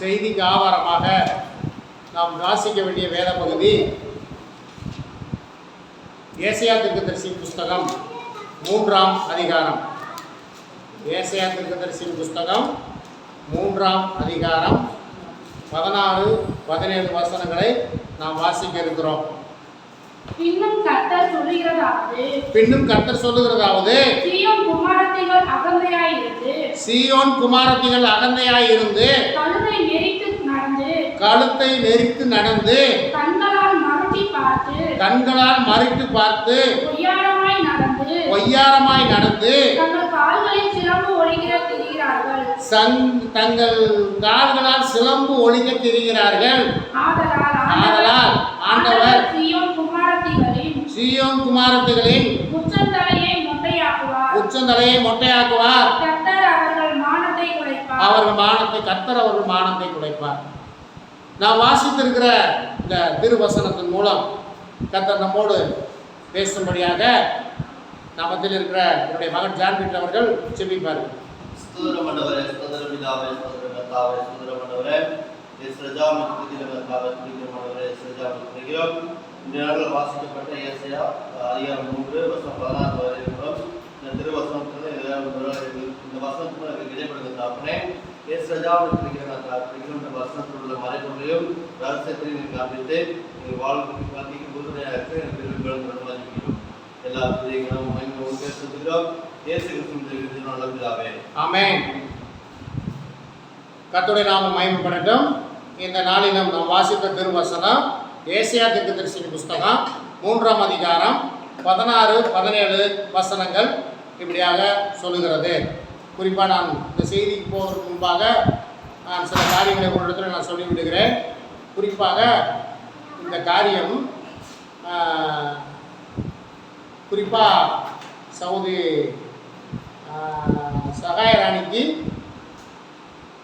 செய்திக்கு ஆதாரமாக நாம் வாசிக்க வேண்டிய வேத பகுதி ஏசாயா தீர்க்கதரிசி புஸ்தகம் 3ஆம் அதிகாரம். ஏசாயா தீர்க்கதரிசி புஸ்தகம் 3ஆம் அதிகாரம் 16, 17 வசனங்களை நாம் வாசிக்க இருக்கிறோம். பின்னும் கர்த்தர் சொல்லுகிறதாவது சீயோன் குமாரத்திகள் அகந்தையாயிருந்து கழுத்தை நெரித்து நடந்து கண்களால் மறைத்து பார்த்து பொய்யாரமாய் நடந்து தங்கள் கால்களால் சிலம்பு ஒழிக்க திரிகிறார்கள். ஆதலால் ஆண்டவர் சீயோன் குமாரத்திகளின் உச்சந்தலையை மொட்டையாக்குவார். கர்த்தர் அவர்கள் மானத்தை குலைப்பார். நாம் வாசித்திருக்கிற இந்த திருவசனத்தின் மூலம் கர்த்தர் நம்மோடு பேசும்படியாக நாமத்தில் இருக்கிற என்னுடைய மகன் ஜான் பீட்டர் அவர்கள் செபிப்பார்கள். வாசிக்கப்பட்ட ஏசாயா அதிகாரம் 3 வசனம் 16 வரை இருக்கிறோம். இந்த திருவசனத்துல இந்த வசனத்துல இடைப்படுகிற அப்பனே ஏசாயாவுக்கு இருக்கிற வசனத்தில் உள்ள மறைபொருளையும் ரகசியத்தையும் காண்பித்து எங்கள் வாழ்க்கை பந்திக்கு உறுதுணையாக எல்லா பிள்ளைகளும் பேசுகிறோம். இயேசு கிறிஸ்துவின் நல்லபிதாவே ஆமென். கர்த்தருடைய நாமம் மகிமைப்படட்டும். இந்த நாளிலும் நாம் வாசித்த திருவசனம் ஏசாயா தீர்க்கதரிசி புஸ்தகம் 3ஆம் அதிகாரம் 16, 17 வசனங்கள் இப்படியாக சொல்லுகிறது. குறிப்பாக நான் இந்த செய்திக்கு போவதற்கு முன்பாக நான் சில காரியங்களை ஒரு இடத்துல நான் சொல்லிவிடுகிறேன். குறிப்பாக இந்த காரியம் குறிப்பாக சவுதி சகாய ராணிக்கு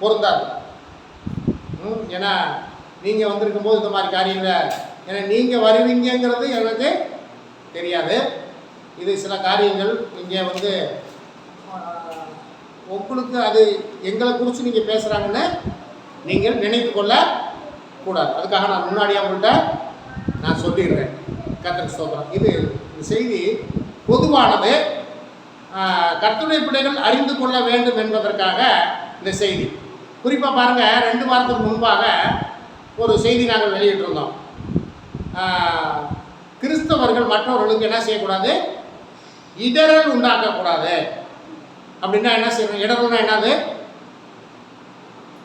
பொருந்தாது. ஏன்னா நீங்கள் வந்திருக்கும் போது இந்த மாதிரி காரியங்களை ஏன்னா நீங்கள் வருவீங்கிறது எனக்கு தெரியாது. இது சில காரியங்கள் இங்கே உங்களுக்கு அது எங்களை குறித்து நீங்கள் பேசுகிறாங்கன்னு நீங்கள் நினைத்து கொள்ளக்கூடாது. அதுக்காக நான் முன்னாடியே உங்கள்கிட்ட நான் சொல்லிடுறேன். கர்த்தருக்கு ஸ்தோத்திரம். இது இந்த செய்தி பொதுவானது, கர்த்தருடைய பிள்ளைகள் அறிந்து கொள்ள வேண்டும் என்பதற்காக இந்த செய்தி. குறிப்பாக பாருங்கள், 2 வாரத்துக்கு முன்பாக ஒரு செய்தி நாங்கள் வெளியிட்டிருந்தோம். கிறிஸ்தவர்கள் மற்றவர்களுக்கு என்ன செய்யக்கூடாது, இடரல் உண்டாக்கக்கூடாது. அப்படின்னா என்ன செய்யணும்? இடரல்னா என்னது?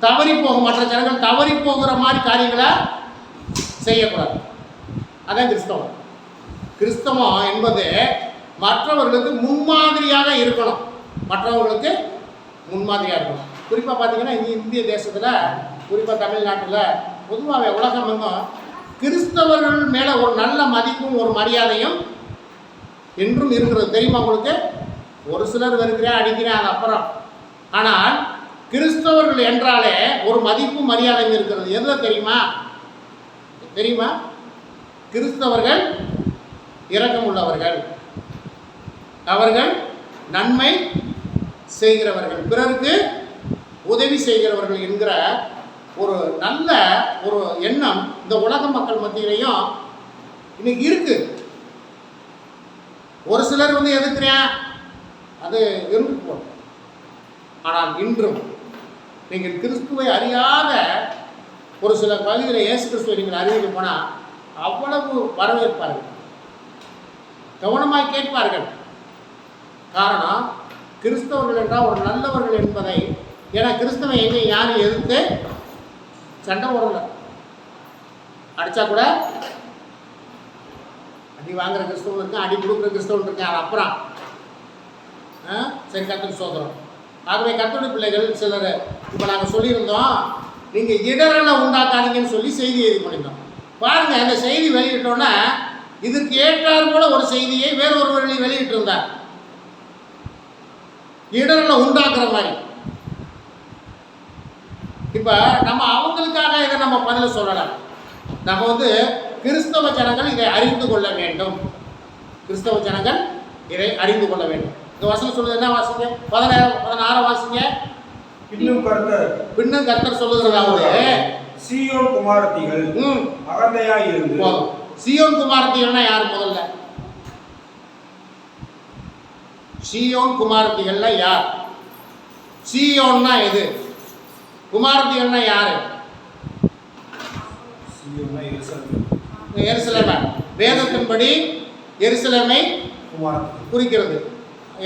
தவறி போகும், மற்ற ஜனங்கள் தவறி போகிற மாதிரி காரியங்களை செய்யக்கூடாது. அதான் கிறிஸ்தவம். கிறிஸ்தவம் என்பது மற்றவர்களுக்கு முன்மாதிரியாக இருக்கணும். மற்றவர்களுக்கு முன்மாதிரியாக இருக்கணும். குறிப்பாக பார்த்தீங்கன்னா இந்திய தேசத்தில், குறிப்பாக தமிழ்நாட்டில், பொதுவாகவே உலகம் எங்கும் கிறிஸ்தவர்கள் மேலே ஒரு நல்ல மதிப்பும் ஒரு மரியாதையும் என்றும் இருக்கிறது. தெரியுமா உங்களுக்கு? ஒரு சிலர் வருகிறேன் அடிக்கிறேன், அது அப்புறம். ஆனால் கிறிஸ்தவர்கள் என்றாலே ஒரு மதிப்பும் மரியாதையும் இருக்கிறது. எதில் தெரியுமா? கிறிஸ்தவர்கள் இரக்கம் உள்ளவர்கள், அவர்கள் நன்மை செய்கிறவர்கள், பிறருக்கு உதவி செய்கிறவர்கள் என்கிற ஒரு நல்ல ஒரு எண்ணம் இந்த உலக மக்கள் மத்தியிலையும் இன்னைக்கு இருக்கு. ஒரு சிலர் எதிர்க்கிறேன், அது இருந்து போகும். ஆனால் இன்றும் நீங்கள் கிறிஸ்துவை அறியாத ஒரு சில பகுதியில் இயேசு கிறிஸ்துவை நீங்கள் அறிவிக்க போனால் அவ்வளவு வரவேற்பார்கள், கவனமாய் கேட்பார்கள். காரணம், கிறிஸ்தவர்கள் என்றால் ஒரு நல்லவர்கள் என்பதை. ஏன்னா கிறிஸ்தவ எங்கேயும் யாரும் எதிர்த்து சண்டை போடல. அடித்தா கூட அடி வாங்குற கிறிஸ்தவன் இருக்கேன், அடி கொடுக்குற கிறிஸ்தவன் இருக்கேன், அது அப்புறம் சரி. கர்த்தருக்கு ஸ்தோத்திரம். ஆகவே கர்த்தருடைய பிள்ளைகள் சிலர் இப்போ நாங்கள் சொல்லியிருந்தோம், நீங்கள் இடரலை உண்டாக்காதீங்கன்னு சொல்லி செய்தி எழுதி பண்ணியிருந்தோம். பாருங்கள், அந்த செய்தி வெளியிட்டோன்னா இதற்கு ஏற்றார் போல ஒரு செய்தியை வேறொரு வழி வெளியிட்டிருந்தார், இடரலை உண்டாக்குற மாதிரி. இப்போ நம்ம அவங்களுக்காக இதை நம்ம பதில சொல்லலாம். நம்ம கிறிஸ்தவ ஜனங்கள் இதை அறிந்து கொள்ள வேண்டும். கிறிஸ்தவ ஜனங்கள் இதை அறிந்து கொள்ள வேண்டும். இந்த வசனம் சொல்லுது, என்ன வாசிங்க? 16 வாசிங்க. பின்னும் கர்த்தர் சொல்லுகிறதாவது சீயோன் குமாரத்திகள் அகந்தையாய் இருந்து. போதும். சீயோன் குமாரத்திகள்னா யார் முதல்ல? சீயோன் குமாரத்திகள்னா யார்? சீயோன்னா எது? குமாரத்திகள்னா யாரு? எருசலேமை. வேதத்தின்படி எருசலேமை குறிக்கிறது.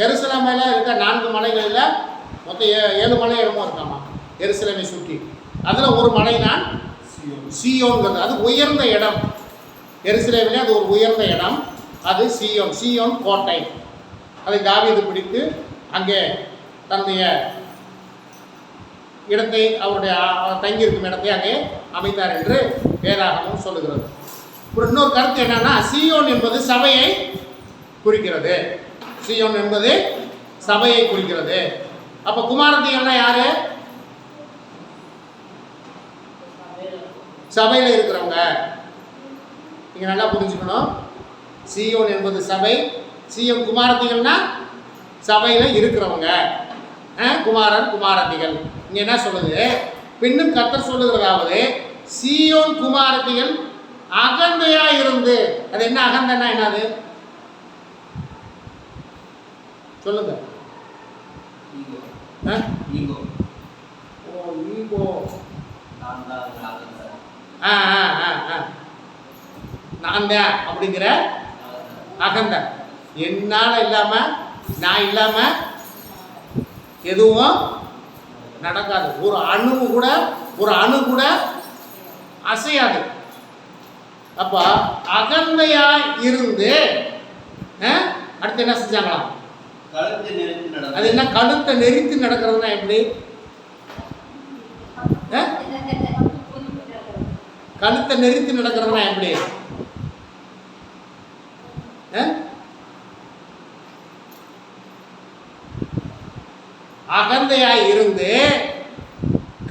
எருசலேமையில இருக்க 4 மலைகளில் மொத்தம் 7 மலை இடமும் இருக்காமா எருசலேமை சுற்றி. அதில் ஒரு மலை தான் சீயோன்கிறது. அது உயர்ந்த இடம். எருசலேமிலே அது ஒரு உயர்ந்த இடம். அது சீயோன். சீயோன் கோட்டை. அதை தாவீது பிடித்து அங்கே தன்னுடைய இடத்தை, அவருடைய தங்கியிருக்கும் இடத்தை அங்கே அமைத்தார் என்று வேதாகமம் சொல்லுகிறது. இன்னொரு கருத்து என்னன்னா, சீயோன் என்பது சபையை குறிக்கிறது. சீயோன் என்பது சபையை குறிக்கிறது. அப்ப குமாரத்திகள்னா யாரு? சபையில இருக்கிறவங்க. நீங்க நல்லா புரிஞ்சுக்கணும். சீயோன் என்பது சபை. சீயோன் குமாரத்திகள்னா சபையில இருக்கிறவங்க. குமாரன் குமாரத்திகள். இங்க என்ன சொல்லுது? பின்னும் கர்த்தர் சொல்லுகிறதாவது சீயோன் குமாரத்திகள் அகந்தையா இருந்து. அது என்ன அகந்தன்னா என்னது சொல்லுங்க. ஈகோ. நான் தான் அப்படிங்கிற அகந்த. என்னால இல்லாம, நான் இல்லாம எதுவும் நடக்காது. ஒரு அணு கூட அசையாது. அப்ப அகந்தையா இருந்து அடுத்து என்ன செஞ்சாங்களாம்? அது என்ன? கழுத்தை நெறித்து நடக்கிறதுனா எப்படி? கழுத்தை நெறித்து நடக்கிறதுனா எப்படி? அகந்தையாய் இருந்து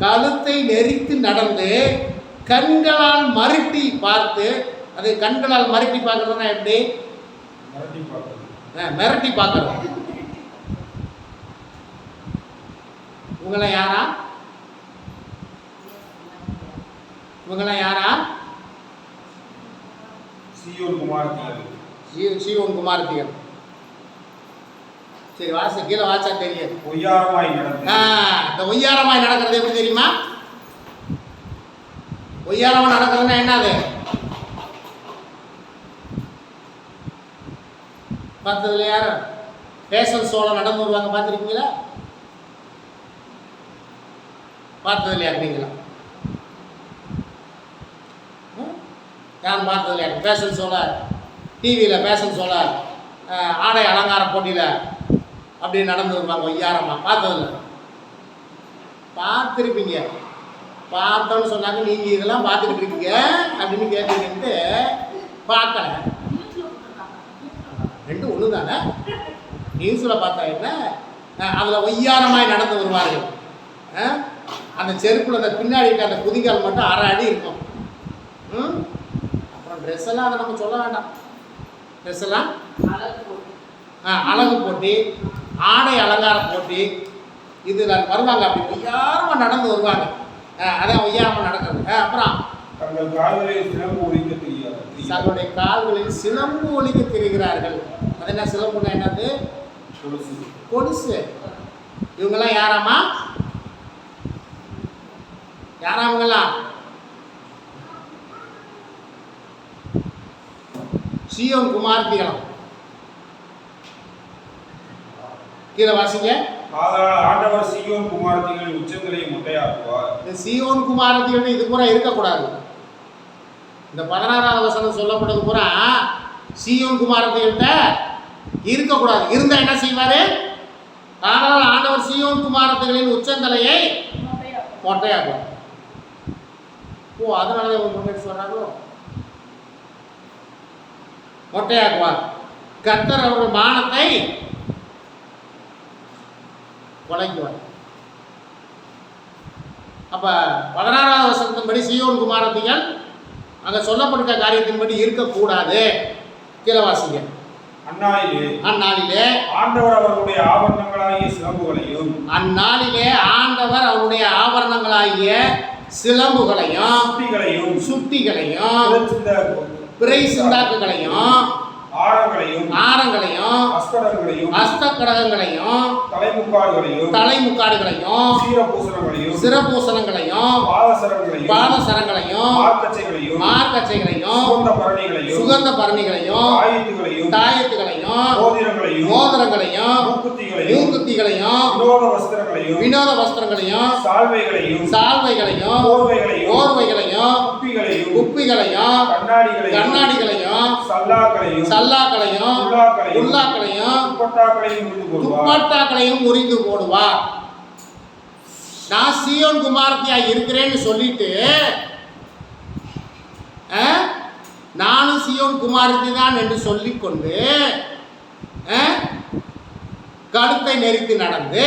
கழுத்தை நெறித்து நடந்து கண்களால் மறுட்டி பார்த்து. அது கண்களால் மறுட்டி பார்க்கறதுனா எப்படி? மிரட்டி பார்க்கறது. இவங்களாம் யாரா? சீயோன் குமாரத்திகள். சரி, வாச கீழே வாச்சா தெரியும். இந்த ஒய்யாரமாய் நடக்கிறது எப்படி தெரியுமா? ஒய்யாரமா நடக்கிறதுனா என்னது? பார்த்ததுல யாரும் பேசல் சோழம் நடந்து வருவாங்க, பார்த்துருக்கீங்களா? பார்த்ததுல அப்படிங்களா? யாரும் பார்த்ததுல பேசல் சோழ டிவியில் பேசல் சோழ ஆடை அலங்கார போட்டியில் அப்படி நடந்து வருவாங்க ஒய்யாரமா. பார்த்ததில்ல? பார்த்துருப்பீங்க. பார்த்தோன்னு சொன்னாங்க, நீங்கள் இதெல்லாம் பார்த்துக்கிட்டு இருக்கீங்க அப்படின்னு கேட்டீங்கன்ட்டு பார்க்கல. ரெண்டும் ஒன்று தானே. நியூஸில் பார்த்தா என்ன, அதில் ஒய்யாரமாய் நடந்து வருவார்கள். அந்த செருப்பில் அந்த பின்னாடி அந்த குதிகால் மட்டும் 1/2 அடி இருக்கும். அப்புறம் ட்ரெஸ் எல்லாம் அதை நம்ம சொல்ல வேண்டாம். ட்ரெஸ் எல்லாம் அழகு போட்டி, ஆடை அலங்கார போட்டி, இது வருவாங்க. அப்படி ஒய்யாரமாக நடந்து வருவாங்க. அதான் ஒய்யாரமாக நடக்கிறது. அப்புறம் தங்களுடைய கால்களில் சிலம்பு ஒலிக்க திரிகிறார்கள். அது என்ன சிலம்புன்னா என்னது? கொலுசு. இவங்கெல்லாம் யாராமா? யாராவங்கெல்லாம்? சீயோன் குமாரத்திகளும். கீழே வாசிங்க. ஆண்டவர் சீயோன் குமாரத்திகளின் உச்சங்களை மொட்டையாக்குவார். இந்த சீயோன் குமாரத்திகள் இது பூரா இருக்கக்கூடாது. இந்த 16வது வசனம் சொல்லப்பட்டது பூரா சீயோன் குமாரத்திகிட்ட இருக்கக்கூடாது. இருந்தா என்ன செய்வாரு? ஆனால் ஆண்டவர் சீயோன் குமாரத்திகளின் உச்சந்தலையை மொட்டையாக்குவார். ஓ, அதனால முன்னாடி சொல்றாங்களோ. மொட்டையாக்குவார். கர்த்தர் அவர்கள் மானத்தை குலைக்குவார். அப்ப 16வது வசனத்தின்படி சீயோன் குமாரத்திகள் அங்க சொல்லப்பட்ட காரியத்தின்படி இருக்கக்கூடாது. கீழே வாசிங்க. அந்நாளிலே ஆண்டவர் அவர்களுடைய ஆபரணங்களாகிய சிலம்புகளையும் சுட்டிகளையும் பிறை சிந்தாக்குகளையும் ஆரங்களையும் அஸ்தக்கடகங்களையும் தலைமுக்காடுகளையும் சிரபூசணங்களையும் பாதசரங்களையும் மார்க்கச்சைகளையும் சுகந்த பரணிகளையும் தாயத்துகளையும் மோதிரங்களையும் மூக்குத்திகளையும் வினோத வஸ்திரங்களையும் சால்வைகளையும் ஓர்வைகளையும் குப்பிகளையும் கண்ணாடிகளையும் சல்லாக்களையும் உள்ளாக்களையும் துப்பட்டாக்களையும் உரிந்து போடுவார். நான் சீயோன் குமாரத்தியா இருக்கிறேன்னு சொல்லிட்டு நானும் சீயோன் குமாரத்தி தான் என்று சொல்லிக்கொண்டு கழுத்தை நெரித்து நடந்து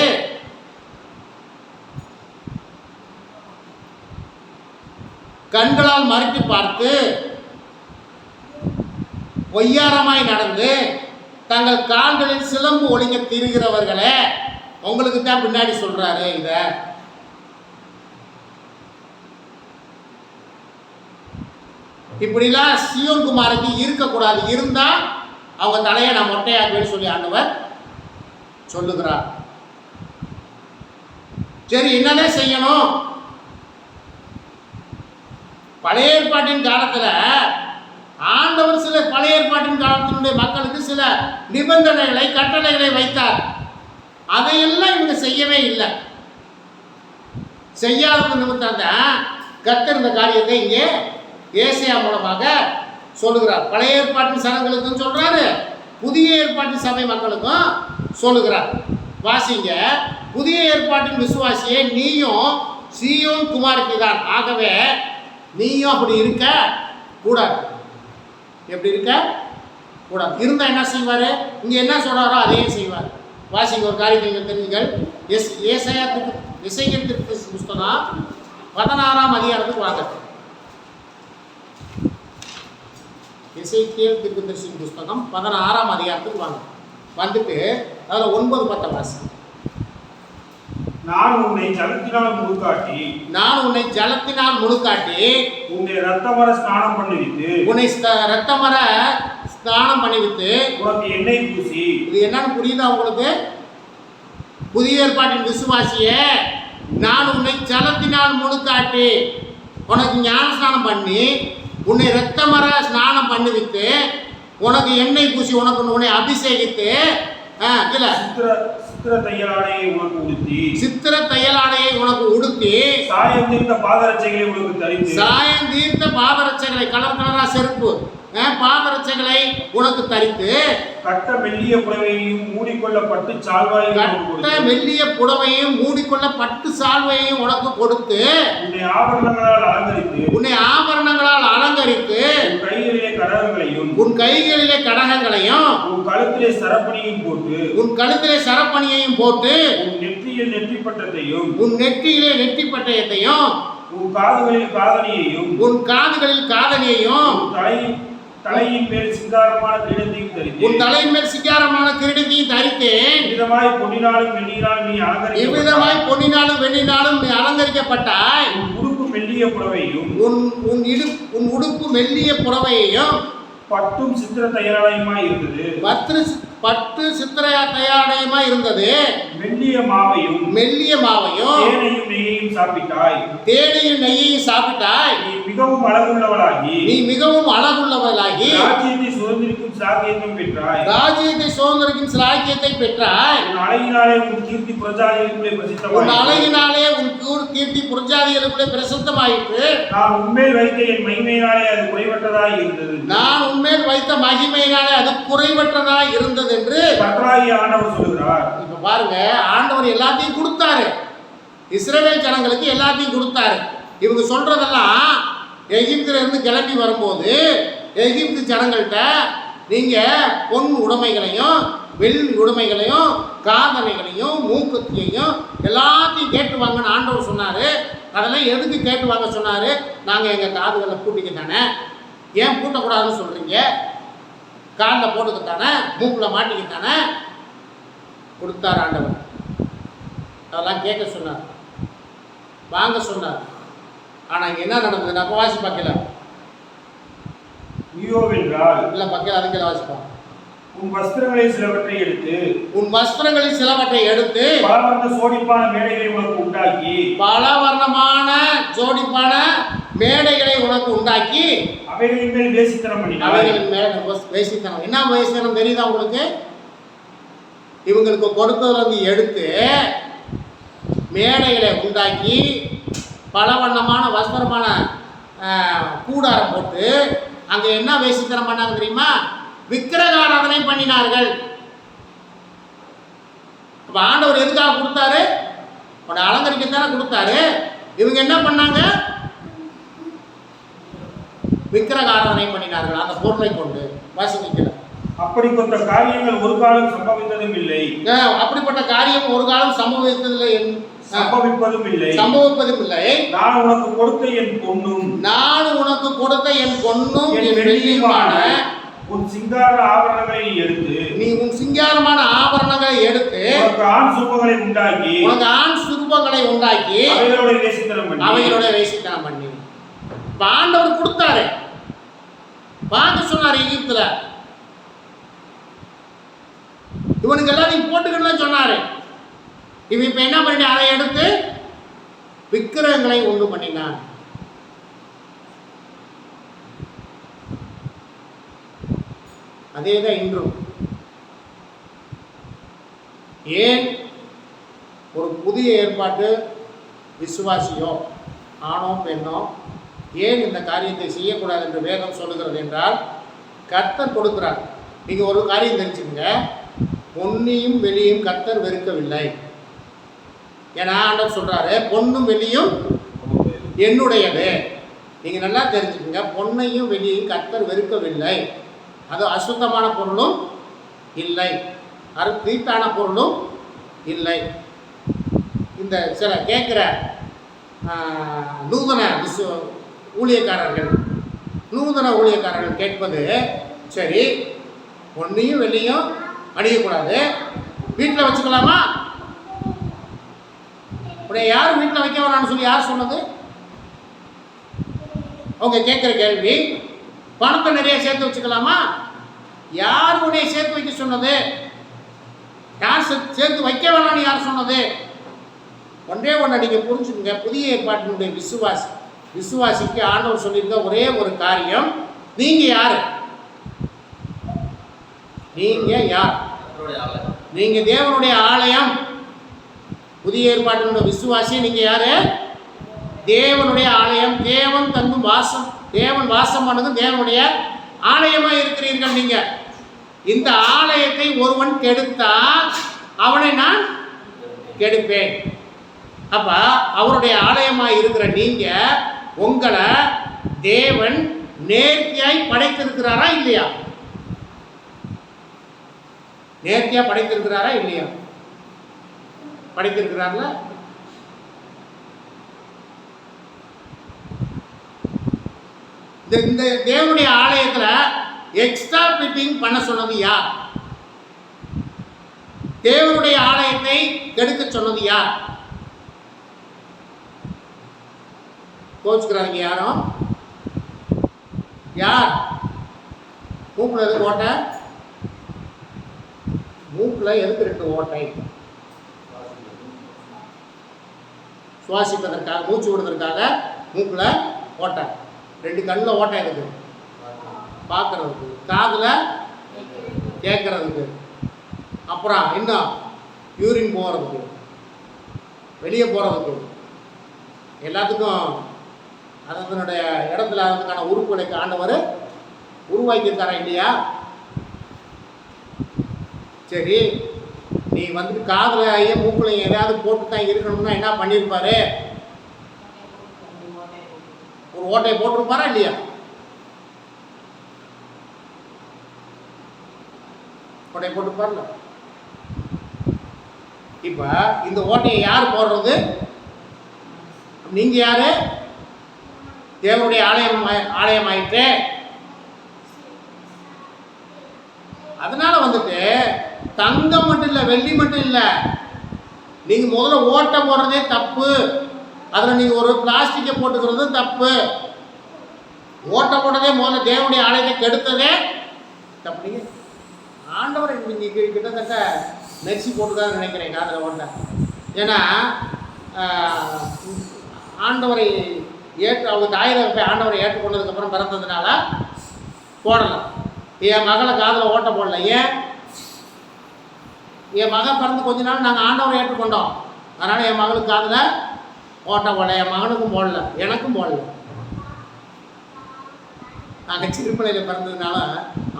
கண்களால் மறைத்து பார்த்து பொய்யாரமாய் நடந்து தங்கள் கால்களில் சிலம்பு ஒழிக்க திரிகிறவர்களே, உங்களுக்கு தான் பின்னாடி சொல்றாரு. இத இப்படிலாம் சீயோன் குமாரத்தி இருக்கக்கூடாது, இருந்தா அவங்க தலையை நான் மொட்டையாக்குவேன்னு சொல்லி ஆண்டவர் சொல்லுகிறார். சரி, என்னதே செய்யணும்? பழைய ஏற்பாட்டின் காலத்துல ஆண்டவர் சில பழைய ஏற்பாட்டின் காலத்தினுடைய மக்களுக்கு சில நிபந்தனைகளை கட்டளைகளை வைத்தார். அதையெல்லாம் இவங்க செய்யவே இல்லை. செய்யாத நிமித்தம் தான் கர்த்தர் இந்த காரியத்தை இங்கே ஏசாயா மூலமாக சொல்லுகிறார். பழைய ஏற்பாட்டின் சனங்களுக்கும் சொல்றாரு, புதிய ஏற்பாட்டின் சபை மக்களுக்கும் சொல்லுகிறார். வாசிங்க, புதிய ஏற்பாட்டின் விசுவாசியே, நீயும் சீயோன் குமாரத்தி தான். ஆகவே நீயும் அப்படி இருக்க கூடாது. எப்படி இருக்க கூடாது. இருந்தால் என்ன செய்வார்? இங்கே என்ன சொல்கிறாரோ அதையும் செய்வார். வாசிங்க, ஒரு காரியத்தை நீங்கள் தெரிஞ்சுங்கள். எசேக்கியேல் தீர்க்கதரிசி புஸ்தகம் 16ஆம் அதிகாரத்துக்கு வாங்க. எசேக்கியேல் தீர்க்கதரிசி புஸ்தகம் 16ஆம் அதிகாரத்துக்கு வாங்க. வந்துட்டு அதில் 9-10 வாசி. நான் உன்னை ஜலத்தினால் முழுக்காட்டி உன்னை ரத்தமர ஸ்நானம் பண்ணிவிட்டு உனக்கு எண்ணெய் பூசி. இது என்னன்னு புரியுதா உங்களுக்கு? புதிய ஏற்பாட்டின் விசுவாசியே, நான் உன்னை ஜலத்தினால் முழுக்காட்டி உனக்கு ஞான ஸ்நானம் பண்ணி உன்னை ரத்தமர ஸ்நானம் பண்ணிவிட்டு உனக்கு எண்ணெய் பூசி உன்னை அபிஷேகித்து சித்திர தையலாடையை உனக்கு உடுத்தி சாயம் தீர்த்த பாதரட்சைகளை கலர் கலரா செருப்பு பாதரட்சைகளை உனக்கு தரித்து கட்ட மெல்லிய புடவையையும் மூடிக்கொள்ள பட்டு சால்வையையும் உனக்கு கொடுத்து உன்னை ஆபரணங்களால் அலங்கரித்து உன் கைகளிலே கடகங்களையும் உன் கழுத்திலே சரப்பணியையும் போட்டு உன் நெற்றியிலே நெற்றி பட்டயத்தையும் உன் காதுகளில் காதணியையும் தலையின் மேல் சிங்காரமான கிரீடத்தையும் தரித்தேன். இவ்விதமாய் பொன்னினாலும் வெள்ளினாலும் நீ அலங்கரிக்கப்பட்டாய். உன் உடுப்பு மெல்லிய புடவையையும் பட்டும் சித்திர தையாடையுமாய் இருந்தது. மெல்லிய மாவையும் தேனையும் நெய்யையும் சாப்பிட்டாய். நீ மிகவும் அழகுள்ளவளாகி ராஜ்யத்தை சுதந்திரிக்கும் சாக்கியத்தை பெற்றாய். உன் அழகினாலே உன் கீர்த்தி புரஜாதிகளுக்குள்ளே பிரசித்தமாயிற்று. நான் உன்மேல் வைத்த மகிமையினாலே அது குறைவற்றதாய் இருந்தது என்று ஆண்டவர் சொல்லுகிறார். இப்ப பாருங்க, ஆண்டவர் எல்லாத்தையும் கொடுத்தாரு, இஸ்ரவேல் ஜனங்களுக்கு எல்லாத்தையும் கொடுத்தாரு. இவங்க சொல்றதெல்லாம் எகிப்துல இருந்து கிளம்பி வரும்போது எகிப்து ஜனங்கள்கிட்ட நீங்க பொன் உடைமைகளையும் வெள்ளி உடைமைகளையும் காதனைகளையும் மூக்குத்தியையும் எல்லாத்தையும் கேட்டு வாங்கன்னு ஆண்டவர் சொன்னாரு. அதெல்லாம் எதுக்கு கேட்டு வாங்க சொன்னாரு? நாங்கள் எங்கள் காதுகளை பூட்டிக்க தானே, ஏன் பூட்டக்கூடாதுன்னு சொல்றீங்க? காலில் போட்டுக்கத்தானே, மூக்கில் மாட்டிக்கத்தானே கொடுத்தார் ஆண்டவர். அதெல்லாம் கேட்க சொன்னார், வாங்க சொன்னார். ஆனால் இங்கே என்ன நடந்தது? நான் வாசி பார்க்கல. ஐயோவென்றால் இல்லை பார்க்கல, அதுக்கு வாசிப்பான். உன் வஸ்திரங்களில் சிலவற்றை எடுத்து பலவர்ண ஜோடிப்பான மேடைகளை உனக்கு உண்டாக்கி அவைகளின் மேல் வேசித்தனம் பண்ணினாய். அவைகளின் மேல் வேசித்தனம். என்ன வேசித்தனம் தெரியுதா உங்களுக்கு? இவங்களுக்கு கொடுத்ததுலேருந்து எடுத்து மேடைகளை உண்டாக்கி பலவண்ணமான வஸ்திரமான கூடாரம் போட்டு அங்கே என்ன வேசித்தனம் பண்ணாங்க தெரியுமா? விக்கிரக ஆராதனை பண்ணினார்கள். அப்ப ஆண்டவர் எதுக்காக கொடுத்தாரு? உன்னை அலங்கரிக்கத்தானே கொடுத்தாரு. இவங்க என்ன பண்ணாங்க? விக்கிரக ஆராதனை பண்ணினார்கள் அந்த பொருளை கொண்டு. வாசிக்கல. அப்படிப்பட்ட காரியங்கள் ஒரு காலம் சம்பவித்ததும் இல்லை. அப்படிப்பட்ட காரியம் ஒரு காலம் சம்பவிப்பதும் இல்லை. நான் உனக்கு கொடுத்த என் பொன்னும் என் வெள்ளியுமான உன் சிங்கார ஆபரணங்களை நீ உன் சிங்காரமான ஆபரணங்களை எடுத்து உனக்கு ஆண் சுரூபங்களை உண்டாக்கி அவைகளோட வேசித்தனம் பண்ணி ஆண்டவர் கொடுத்தாரு. வாங்க சொன்னார் எகிப்துல. இவனுக்கு எல்லாம் நீ போட்டுக்கணும்னு சொன்னாரு. இவன் இப்ப என்ன பண்ணிட்டு அதை எடுத்து விக்கிரகங்களை உண்டு பண்ணினான். அதேதான் இன்றும். ஏன் ஒரு புதிய ஏற்பாட்டு விசுவாசியோ ஆணோ பெண்ணோ ஏன் இந்த காரியத்தை செய்யக்கூடாது என்று வேதம் சொல்லுகிறது என்றால், கர்த்தர் கொடுக்கிறார். நீங்கள் ஒரு காரியம் தெரிஞ்சுக்கங்க, பொன்னையும் வெளியும் கர்த்தர் வெறுக்கவில்லை. ஏன்னா ஆண்டவர் சொல்கிறாரு, பொன்னும் வெளியும் என்னுடையது. நீங்கள் நல்லா தெரிஞ்சுக்கங்க, பொன்னையும் வெளியும் கர்த்தர் வெறுக்கவில்லை. அது அசுத்தமான பொருளும் இல்லை, தீட்டான பொருளும் இல்லை. இந்த சில கேட்குற நூதன ஊழியக்காரர்கள் கேட்பது, சரி பொன்னையும் வெளியும் அடிக்கக்கூடாது, வீட்டில் வச்சுக்கலாமா? உடைய யார் வீட்டில் வைக்க வேணாம்னு சொல்லி யார் சொன்னது? அவங்க கேட்குற கேள்வி. பணத்தை நிறைய சேர்த்து வச்சுக்கலாமா? யார் உடைய சேர்த்து வைக்க சொன்னது? யார் சேர்த்து வைக்க வேணாம்னு யார் சொன்னது? ஒன்றே ஒன்று நீங்கள் புரிஞ்சுக்கோங்க, புதிய ஏற்பாட்டினுடைய விசுவாசிக்கு ஆண்டவர் சொல்லியிருக்க ஒரே ஒரு காரியம், நீங்கள் யார்? நீங்கள் யார்? நீங்கள் தேவனுடைய ஆலயம். புதிய ஏற்பாட்டினுடைய விசுவாசி நீங்கள் யார்? தேவனுடைய ஆலயம். தேவன் தங்கும் வாசம், தேவன் வாசம் பண்ணது தேவனுடைய ஆலயமாக இருக்கிறீர்கள் நீங்கள். இந்த ஆலயத்தை ஒருவன் கெடுத்தால் அவனை நான் கெடுப்பேன். அப்ப அவருடைய ஆலயமாக இருக்கிற நீங்க, உங்களை தேவன் நேர்த்தியாய் படைத்திருக்கிறாரா இல்லையா? நேர்த்தியா படைத்திருக்கிறாரா இல்லையா? படைத்திருக்கிறார்ல. இந்த தேவனுடைய ஆலயத்துல எக்ஸ்ட்ரா ஃபிட்டிங் பண்ண சொன்னது யார்? தேவனுடைய ஆலயத்தை கெடுக்க சொன்னது யார்? கோச்சுக்கிறாங்க யாரும்? யார்? மூக்கில் எதுக்கு ஓட்டை? மூக்கில் எதுக்கு 2 ஓட்டை? சுவாசிப்பதற்காக, மூச்சு விடுவதற்காக மூக்கில் ஓட்டை. 2 கண்ணில் ஓட்டை இருக்குது, பார்க்கறதுக்கு, காதில் கேட்கறதுக்கு, அப்புறம் இன்னும் யூரின் போகிறதுக்கு, வெளியே போகிறதுக்கு, எல்லாத்துக்கும் அதனுடைய இடத்துல அதுக்கான உறுப்புகளை ஆண்டவர் உருவாக்கியிருக்காரா இல்லையா? சரி, நீ வந்துட்டு காதில் மூக்கில் எதையாவது போட்டு தான் இருக்கணும்னா என்ன பண்ணியிருப்பாரு? ஒரு ஓட்டையை போட்டிருப்பாரா இல்லையா? ஓட்டையை போட்டிருப்பார்ல. இப்போ இந்த ஓட்டையை யார் போடுறது? நீங்க யாரு? தேவனுடைய ஆலயம் ஆயிற்று. அதனால வந்துட்டு தங்கம் மட்டும் இல்லை, வெள்ளி மட்டும் இல்லை, நீங்கள் முதல்ல ஓட்டை போடுறதே தப்பு. அதில் நீங்கள் ஒரு பிளாஸ்டிக்கை போட்டுக்கிறது தப்பு. ஓட்டை போட்டதே முதல்ல தேவனுடைய ஆலயத்தை கெடுத்ததே தப்பு. நீங்கள் ஆண்டவரை நீங்கள் கிட்டத்தட்ட மெர்சி போட்டுக்கான்னு நினைக்கிறேன் காதில் ஓட்டை. ஏன்னா ஆண்டவரை அவங்க தாயை போய் ஆண்டவரை ஏற்றுக்கொண்டதுக்கப்புறம் பிறந்ததுனால போடலாம். என் மகளை காதில் ஓட்ட போடல. ஏன்? என் மகன் பிறந்து கொஞ்ச நாள் நாங்கள் ஆண்டவரை ஏற்றுக்கொண்டோம், அதனால் என் மகளுக்கு காதில் ஓட்ட போடல. என் மகனுக்கும் போடல, எனக்கும் போடல. நாங்கள் சிறுமலையில் பிறந்ததுனால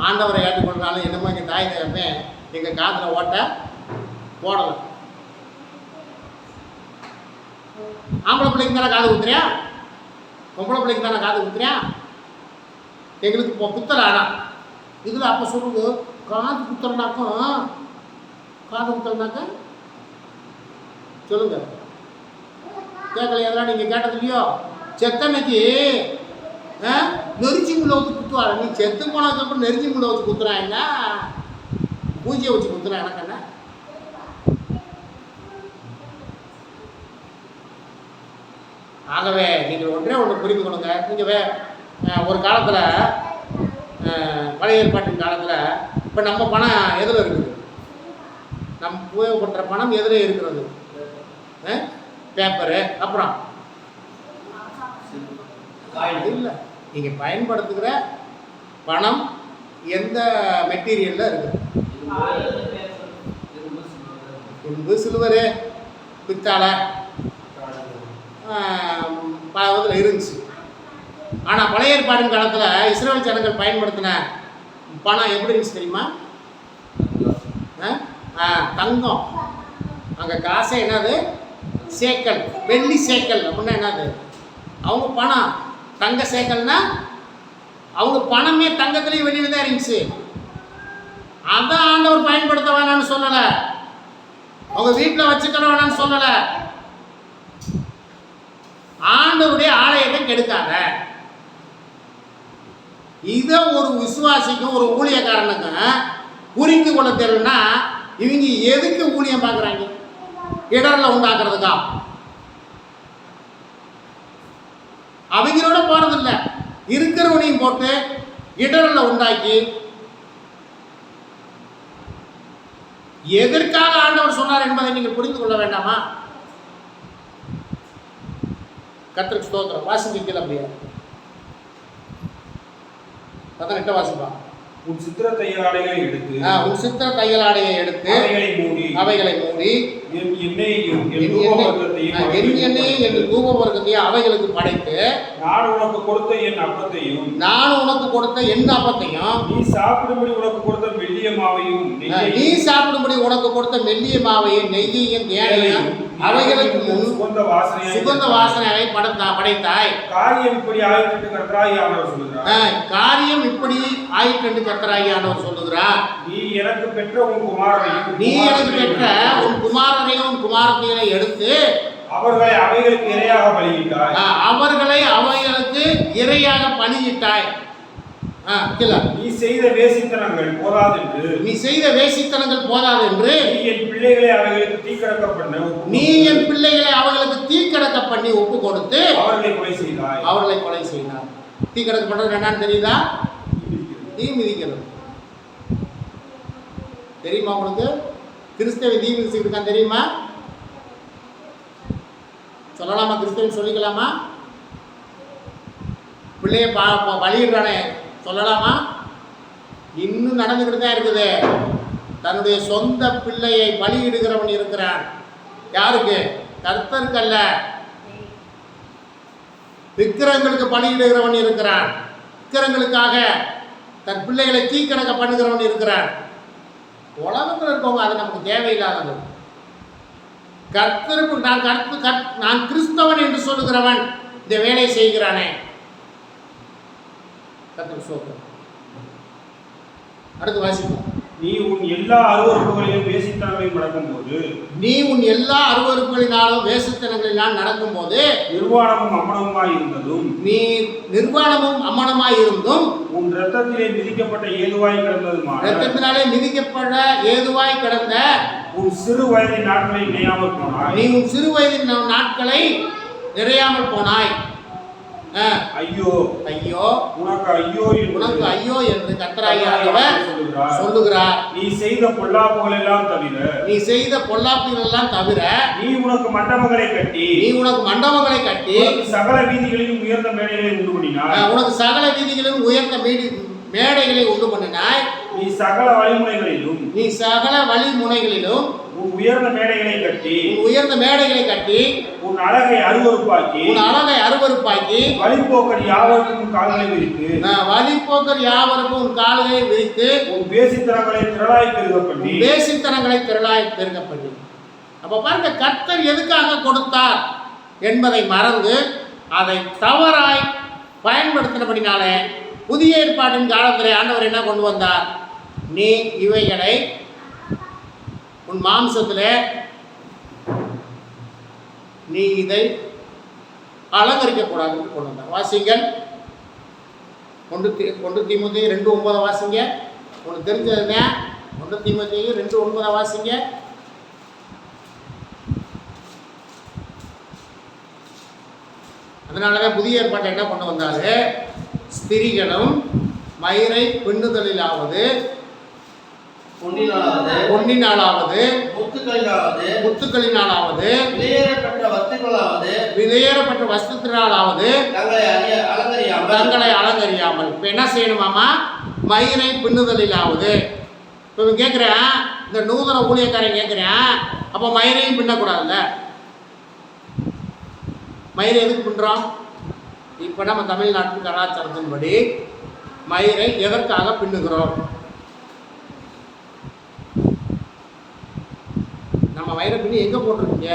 ஆண்டவரை ஏற்றுக்கொண்டாலும் என்னமோ எங்கள் தாய் தகப்பே எங்கள் காதில் ஓட்ட போடலை. ஆம்பளை பிள்ளைக்கு தானே காது குத்துறியா, பொம்பளை பிள்ளைக்கு தானே காது குத்துறியா? எங்களுக்கு இப்போ குத்தலை. ஆனால் இதில் அப்போ சொல்லுங்க, காது குத்துறனாக்கும் காது குத்துறனாக்க சொல்லுங்க, கேட்கல. எதெல்லாம் நீங்கள் கேட்டது இல்லையோ? செத்தனைக்கு நெருச்சி முள்ள வச்சு குத்துவாள். நீ செத்து போனதுக்கப்புறம் நெருச்சி முள்ள வச்சு குத்துறான் என்ன, பூஜையை வச்சு குத்துறான் எனக்கு என்ன? ஆகவே நீங்கள் ஒன்றே ஒன்று புரிந்து கொள்ளுங்க. நீங்கள் ஒரு காலத்தில் பழைய ஏற்பாட்டின் காலத்தில் இப்போ நம்ம பணம் எதில் இருக்குது? நம்ம உபயோகப்படுத்துகிற பணம் எதில் இருக்கிறது? பேப்பரு. அப்புறம் இல்லை, நீங்கள் பயன்படுத்துகிற பணம் எந்த மெட்டீரியலில் இருக்குது? இரும்பு, சில்வரு, பித்தாளை இதில் இருந்துச்சு. ஆனால் பழைய ஏற்பாடின் காலத்தில் இஸ்ரவேல் ஜனங்கள் பயன்படுத்தின பணம் எப்படி இருந்துச்சு தெரியுமா? தங்கம். அங்கே காசே என்னது? சேக்கல், வெள்ளி சேக்கல் அப்படின்னா என்னது? அவங்க பணம் தங்க சேக்கல்னா அவங்க பணமே தங்கத்துலேயும் வெளியில் தான் இருந்துச்சு. அதான் ஆண்டவர் பயன்படுத்த வேணாம்னு சொல்லலை, அவங்க வீட்டில் வச்சுக்கிற வேணாம்னு சொல்லலை. ஆண்டவருடைய ஆலயத்தை கெடுக்காத. இதை ஒரு விசுவாசிக்கும் ஒரு ஊழியக்காரனுக்கும் புரிந்து கொள்ள தெரியலன்னா இவங்க எதுக்கு ஊழியம் பார்க்குறாங்க? இடர்ல உண்டாக்குறதுக்கா? அவங்களோட போறதில்ல, இருக்கிறவனையும் போட்டு இடர்ல உண்டாக்கி எதற்காக ஆண்டவர் சொன்னார் என்பதை நீங்கள் புரிந்து கொள்ள வேண்டாமா? கர்த்தருக்கு ஸ்தோத்திரம். வாசிக்கல அப்படியே 18 வாசிப்பா. உன் சித்திர தையலாடைகளை எடுத்து உன் சித்திர தையலாடையை எடுத்து அவைகளை மூடி என் எண்ணெயையும் என் தூபவர்க்கத்தையும் அவைகளுக்கு படைத்து நான் உனக்கு கொடுத்த என் அப்பத்தையும் நீ சாப்பிடும்படி உனக்கு கொடுத்த மெல்லிய மாவையும் நெய்யையும் தேனையும் அவைகளுக்கு முன் சுகந்த வாசனையை படைத்தாய். காரியம் இப்படி ஆயிற்று என்று கர்த்தராகிய ஆண்டவர் சொல்லுகிறார். நீ எனக்கு பெற்ற உன் குமாரரையும் உன் குமாரத்தையும் எடுத்து அவர்களை அவைகளுக்கு இரையாக பலியிட்டாய். நீ செய்த வேசித்தனங்கள் போதாதென்று நீ என் பிள்ளைகளை அவர்களுக்கு தீக்கடக்க பண்ணி ஒப்பு கொடுத்து அவர்களை கொலை செய்தாய். தீக்கடக்க பண்றது என்னன்னு தெரியுதா? தீ மிதிக்கிறது. தெரியுமா உங்களுக்கு? கிறிஸ்தவ தீ மிதிச்சுக்கிட்டு தெரியுமா? சொல்லலாமா? கிறிஸ்தவன் சொல்லிக்கலாமா? பிள்ளைய பலியிடுறானே சொல்லலாமா? இன்னும் நடந்துக்கிட்டு தான் இருக்குது. தன்னுடைய சொந்த பிள்ளையை பலியிடுகிறவன் இருக்கிறான். யாருக்கு? கர்த்தருக்கு அல்ல, விக்கிரகங்களுக்கு பலியிடுகிறவன் இருக்கிறான். விக்கிரகங்களுக்காக தன் பிள்ளைகளை தீக்கணக்க பண்ணுகிறவன் இருக்கிறான். உலகத்தில் இருக்கவங்க அது நமக்கு தேவையில்லாதது. கர்த்தருக்கு நான் கிறிஸ்தவன் என்று சொல்லுகிறவன் இந்த வேலையை செய்கிறானே. கர்த்தருக்கு சோத்திரம். அடுத்து வாசிப்போம். நீ உன் எல்லா அருவருப்புகளிலும் வேசித்தனங்களையும் நடக்கும்போது நடக்கும்போது நிர்வாணமும் அம்மனமுமாய் இருந்ததும் நீ நிர்வாணமும் அம்மனமாய் இருந்தும் உன் இரத்தத்திலே மிதிக்கப்பட்ட ஏதுவாய் கிடந்ததுமான இரத்தத்தினாலே மிதிக்கப்பட ஏதுவாய் கிடந்த உன் சிறு வயதின் நாட்களை நினையாமல் போனாய். நீ உன் சிறு வயதின் நாட்களை நிறையாமல் போனாய். ஐயோ ஐயோ உனக்கு ஐயோ உனக்கு ஐயோ என்று கர்த்தராகிய ஆண்டவர் சொல்லுகிறார். நீ செய்த பொல்லாப்புகள் எல்லாம் தவிர நீ உனக்கு மண்டபங்களை கட்டி சகல வீதிகளிலும் உயர்ந்த மேடைகளை உண்டு பண்ணினாய். நீ சகல வழிமுனைகளிலும் உன் உயர்ந்த மேடைகளை கட்டி உன் அழகை அருவருப்பாக்கி வழிப்போக்கர் யாவருக்கும் உன் கால்களை விரித்து உன் வேசித்தனங்களை திரளாய் பெருக பண்ணி. அப்ப பாருங்க, கர்த்தர் எதுக்காக கொடுத்தார் என்பதை மறந்து அதை தவறாய் பயன்படுத்தினபடினாலே புதிய ஏற்பாட்டின் காலத்திலே ஆண்டவர் என்ன கொண்டு வந்தார்? நீ இவைகளை உன் மாம்சத்திலே நீ இதை அலங்கரிக்க கூடாது கொண்டு வந்தார். வாசிங்கள் 1 தீமோத்தேயு 2:9 வாசிங்க. உங்களுக்கு தெரிஞ்சதுங்க. 1 தீமோத்தேயு 2:9 வாசிங்க. அதனாலதான் புதிய ஏற்பாட்டை என்ன கொண்டு வந்தாரு? ஸ்திரீகளும் மயிரை பின்னுதலிலாவது பொன்னினாலாவது முத்துக்களினாலாவது விலையேறப்பட்ட வஸ்திரத்தினாலாவது தங்களை அலங்கரியாமல். இப்ப என்ன செய்யணுமாமா? மயிரை பின்னுதலிலாவது. இப்ப இவன் கேட்கிறேன், இந்த நூதன ஊழியக்காரன் கேட்கிறேன், அப்ப மயிரையும் பின்னக்கூடாதுல்ல? மயிரை எதுக்கு பின்றோம்? இப்ப நம்ம தமிழ்நாட்டு கலாச்சாரத்தின்படி மயிரை எதற்காக பின்னுகிறோம்? நம்ம மயிரை பின்னி எங்க போட்டிருக்கீங்க?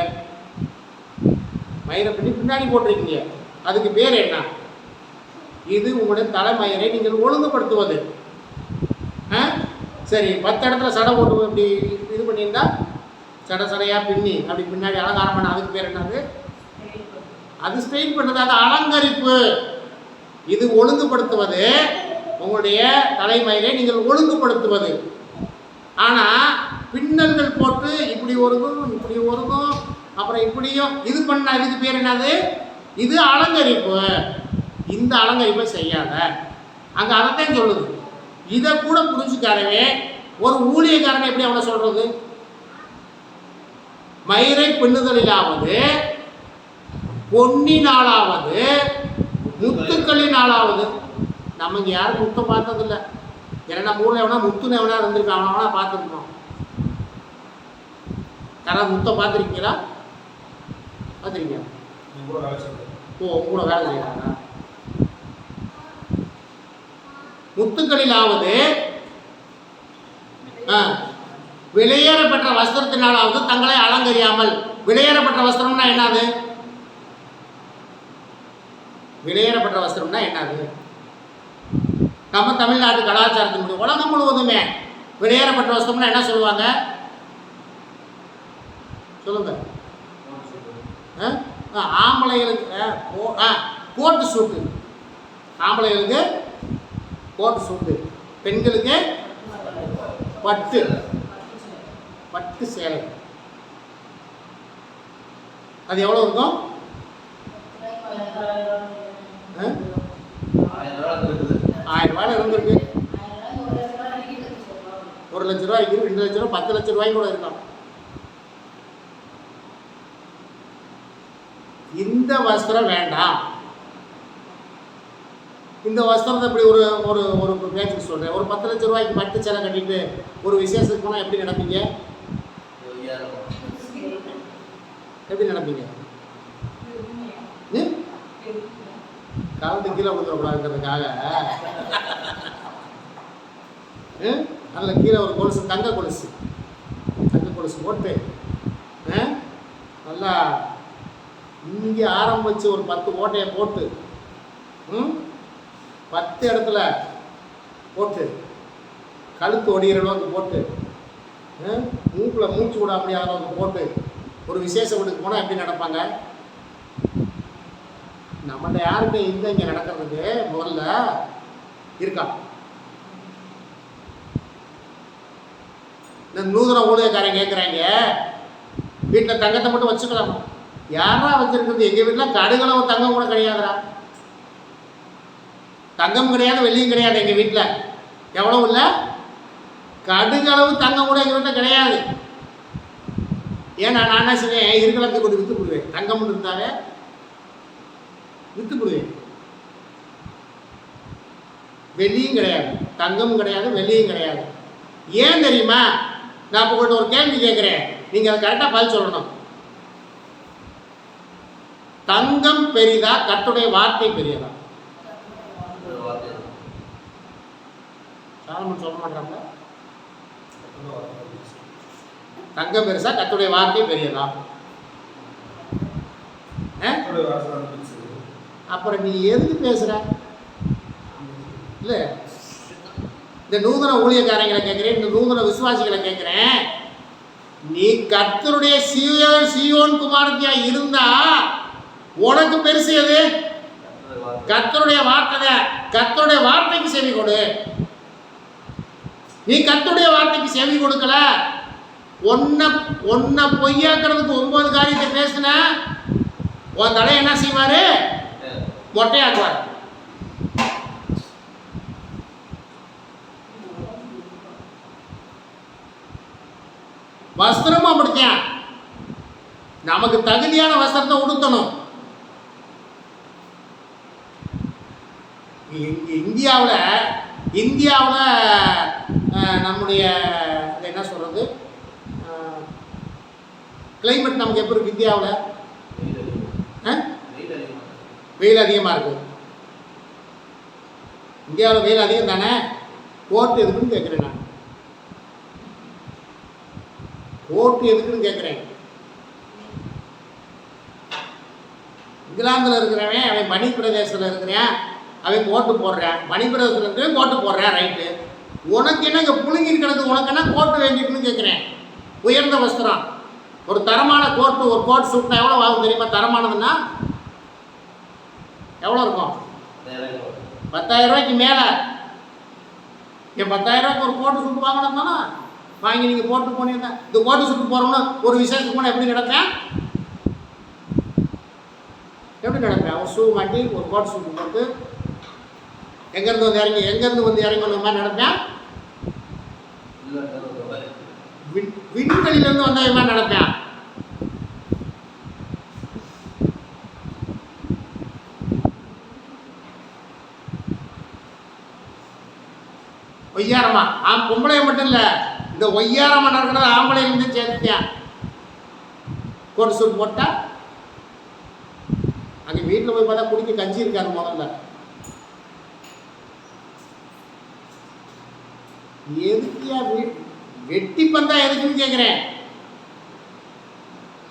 மயிரை பின்னி பின்னாடி போட்டிருக்கீங்க. அதுக்கு பேர் என்ன? இது உங்களுடைய தலைமயிரை நீங்கள் ஒழுங்குபடுத்துவது. சரி, 10 இடத்துல சடை போட்டு இப்படி இது பண்ணியிருந்தா சடையா பின்னி அப்படி பின்னாடி அலங்காரம் பண்ண, அதுக்கு பேர் என்னது? அது ஸ்ட்ரெயின் பண்ணுறது, அது அலங்கரிப்பு. இது ஒழுங்குபடுத்துவது, உங்களுடைய தலைமயிரை நீங்கள் ஒழுங்குபடுத்துவது. ஆனால் பின்னல்கள் போட்டு இப்படி ஒருங்கும் அப்புறம் இப்படியும் இது பண்ண, இதுக்கு பேர் என்னது? இது அலங்கரிப்பு. இந்த அலங்கரிப்பை செய்யாத. அங்கே அதைத்தான் சொல்லுது. இதை கூட புரிஞ்சுக்காரவே ஒரு ஊழியக்காரனை எப்படி அவனை சொல்றது? மயிரை பின்னுதலிலாவது பொன்னினாலாவது முத்துக்களினாலாவது. நமக்கு யாரும் முத்தம் பார்த்ததில்லை. ஏன்னா நம்ம ஊரில் எவனா முத்துன்னு எவனா இருந்திருக்கான், அவனா பார்த்துருக்கோம். யாராவது முத்தம் பார்த்துருக்கீங்களா? பார்த்துருக்கீங்க? உங்களோட வேலை செய்யறாங்க. முத்துக்களிலாவது விலையேறப்பட்ட வஸ்திரத்தினாலாவது தங்களை அலங்கரியாமல். விலையேறப்பட்ட வஸ்திரம்னா என்னது? விலையேறப்பட்ட வஸ்திரம்னா என்னது? நம்ம தமிழ்நாட்டு கலாச்சாரத்தின் உலகம் முழுவதுமே விலையேறப்பட்ட வஸ்திரம்னா என்ன சொல்லுவாங்க? சொல்லுங்க. ஆம்பளைகளுக்கு கோட்டு சூட்டு, ஆம்பளைகளுக்கு கோட்டு சூட்டு, பெண்களுக்கு பட்டு சேலை. அது எவ்வளோ இருக்கும்? 1000 ரூபாய் இருந்திருக்கு. 1 லட்ச ரூபாய்க்கு, 2 லட்ச ரூபாய், 10 லட்ச ரூபாய்க்கு கூட இருக்கலாம். இந்த வஸ்திரம் வேண்டாம். இந்த வஸ்திரத்தை இப்படி ஒரு ஒரு ஒரு பேச்சுக்கு சொல்கிறேன். ஒரு 10 லட்ச ரூபாய்க்கு பட்டு சேலை கட்டிட்டு ஒரு விசேஷத்துக்கு போனால் எப்படி நடப்பீங்க? எப்படி நடப்பீங்க? காலத்துக்கு கீழே கொடுத்துடக்கூடாதுங்கிறதுக்காக அதில் கீழே ஒரு கொலுசு, தங்க கொலுசு போட்டு நல்லா இங்கே ஆரம்பித்து ஒரு 10 ஓட்டையை போட்டு 10 இடத்துல போட்டு கழுத்து ஒடிகிற அளவுக்கு போட்டு மூக்கில் மூச்சு விட முடியாத அளவுக்கு போட்டு ஒரு விசேஷ வீட்டுக்கு போனால் எப்படி நடப்பாங்க? நம்மள்ட யாருமே இல்லை இங்கே நடக்கிறதுக்கு முதல்ல இருக்கா? இந்த நூதன ஊழியக்காரன் கேட்குறாங்க, வீட்டில் தங்கத்தை மட்டும் வச்சுக்கலாமா? யாரா வச்சிருக்கிறது? எங்கள் வீட்டில் கடுகளவு தங்கம் கூட கிடையாதுடா. தங்கம் கிடையாது, வெள்ளியும் கிடையாது. எங்கள் வீட்டில் எவ்வளவு இல்லை, கடுகளவு தங்கம் கூட எங்கள் வீட்டில் கிடையாது. ஏன்னா நான் என்ன செய்வேன், இருக்கிறதுக்கு கொண்டு விற்று போடுவேன். தங்கம் இருந்தாவே விற்று போடுவேன். வெள்ளியும் கிடையாது, தங்கமும் கிடையாது, வெள்ளியும் கிடையாது. ஏன் தெரியுமா? நான் இப்போ உங்கள்கிட்ட ஒரு கேள்வி கேட்குறேன், நீங்கள் அதை கரெக்டாக பதில் சொல்லணும். தங்கம் பெரிதா, கர்த்தருடைய வார்த்தை பெரியதா? சாலமன் சொல்ல மாட்டாங்க. தங்கம் பெருசா, கர்த்தருடைய வார்த்தை பெரியதா? அப்புறம் நீ எதுக்கு பேசுற? இல்ல, இந்த நூதன ஊழியக்காரங்களை கேட்கிறேன், இந்த நூதன விசுவாசிகளை கேட்கிறேன், நீ கர்த்தருடைய சீயோன் குமாரத்தியா இருந்தா உனக்கு பெருசு எது? கர்த்தருடைய வார்த்தை. கர்த்தருடைய வார்த்தைக்கு செவி கொடு. நீ கர்த்தருடைய வார்த்தைக்கு செவி கொடுக்கல, ஒன்ன பொய்யாக்குறதுக்கு 9 காரியத்தை பேசுன, உன் தலை என்ன செய்வாரு? மொட்டையாக்குவார். வஸ்திரமும் அப்படித்தான். நமக்கு தகுதியான வஸ்திரத்தை உடுத்தணும். இந்தியாவில் நம்முடைய என்ன சொல்றது, கிளைமேட் நமக்கு எப்படி இருக்கு? இந்தியாவில் வெயில் அதிகமாக இருக்கு. இந்தியாவில் வெயில் அதிகம் தானே. கோட் எதுக்குன்னு கேட்குறேன் நான். கோட் எதுக்குன்னு கேட்குறேன். இங்கிலாந்தில் இருக்கிறவன் அவன் மணி பிரதேசத்தில் இருக்கிறேன், அவன் கோட்டு போடுறேன். மணி பிரதேசத்தில் இருக்கிறவன் கோட்டு போடுறேன், ரைட்டு. உனக்கு என்ன இங்கே புழுங்கி இருக்கிறதுக்கு உனக்கு என்ன கோட்டு வேண்டிட்டுன்னு கேட்குறேன். உயர்ந்த வஸ்திரம், ஒரு தரமான கோட்டு, ஒரு கோட் சூட்னா எவ்வளோ ஆகும் தெரியுமா? தரமானதுன்னா எவ்வளோ இருக்கும்? 10,000 ரூபாய்க்கு மேலே. என் 10,000 ரூபாய்க்கு ஒரு கோட்டு சூட்டு வாங்கணும் தானே, வாங்கி நீங்கள் போட்டு போனீங்கன்னா இந்த கோட்டு சூட்டு போகிறோம்னா ஒரு விசேஷத்துக்கு போனால் எப்படி நடப்பேன்? எப்படி நடப்பேன்? ஒரு ஷூ மாட்டி ஒரு கோட்டு சூட்டு போட்டு எங்கேருந்து வந்து இறங்கி வந்த மாதிரி நடப்பேன். விண்வெளியிலேருந்து வந்த மாதிரி நடப்பேன். ஒய்யாரமா பொம்பளைய மட்டும் இல்லை, இந்த ஒய்யாரமா நடக்கிறது ஆம்பளையிலேருந்து சேர்த்துட்டேன். கோட்டு சூட் போட்டா அங்கே வீட்டில் போய் பார்த்தா குடிக்க கஞ்சி இருக்காரு. முதல்ல எதுக்கியா வெட்டி பந்தா எதுக்குன்னு கேட்குறேன்.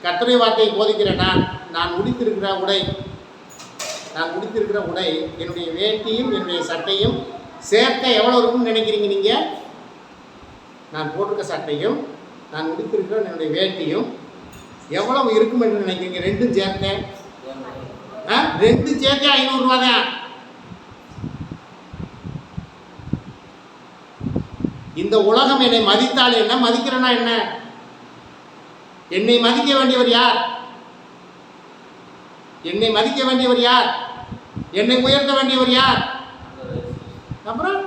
கர்த்தருடைய வார்த்தையை போதிக்கிறேன். நான் உடுத்திருக்கிற உடை என்னுடைய வேட்டியும் என்னுடைய சட்டையும் சேர்த்த எவ்வளோ இருக்குன்னு நினைக்கிறீங்க நீங்கள்? நான் போட்டிருக்க சட்டையும் நான் உடுத்திருக்கிற என்னுடைய வேட்டியும் எவ்வளவு இருக்கும் என்று நினைக்கிறீங்க? ரெண்டும் சேர்த்தேன் 500 ரூபா தான். இந்த உலகம் என்னை மதித்தால் என்ன, மதிக்கிறேன்னா என்ன? என்னை மதிக்க வேண்டியவர் யார்? என்னை மதிக்க வேண்டியவர் யார்? என்னை உயர்த்த வேண்டியவர் யார்? அப்புறம்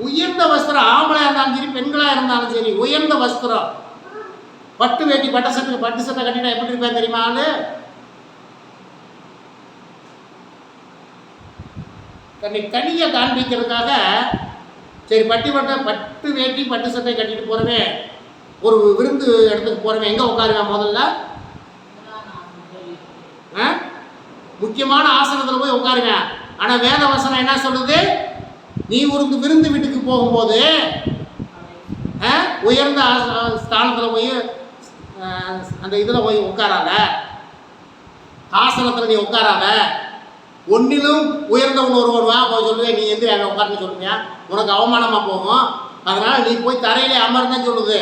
உயர்ந்த வஸ்திரம், ஆம்பளையா இருந்தாலும் சரி பெண்களா இருந்தாலும் சரி, உயர்ந்த வஸ்திரம், பட்டு வேட்டி பட்டு சட்டை கட்டினா எப்படி இருப்பேன் தெரியுமா? ஆளு தன்னை கனியை காண்பிக்கிறதுக்காக சரி பட்டு வேட்டி பட்டு சட்டை கட்டிட்டு போறவன் ஒரு விருந்து இடத்துக்கு போறவன் எங்க உட்காருவேன்? முதல்ல முக்கியமான ஆசனத்தில் போய் உட்காருவேன். ஆனா வேத வசனம் என்ன சொல்லுது? நீ ஒரு விருந்து வீட்டுக்கு போகும்போது உயர்ந்த ஸ்தானத்தில் போய் அந்த இதில் போய் உட்காராத, ஆசனத்தில் நீ உட்காராத. ஒன்னிலும் உயர்ந்தவன் ஒருவன் வா போய் சொல்லுவேன், நீ எந்த அங்கே உட்கார்ந்து சொல்லுவியா, உனக்கு அவமானமாக போகும். அதனால் நீ போய் தரையிலே அமர்ந்தேன்னு சொல்லுது.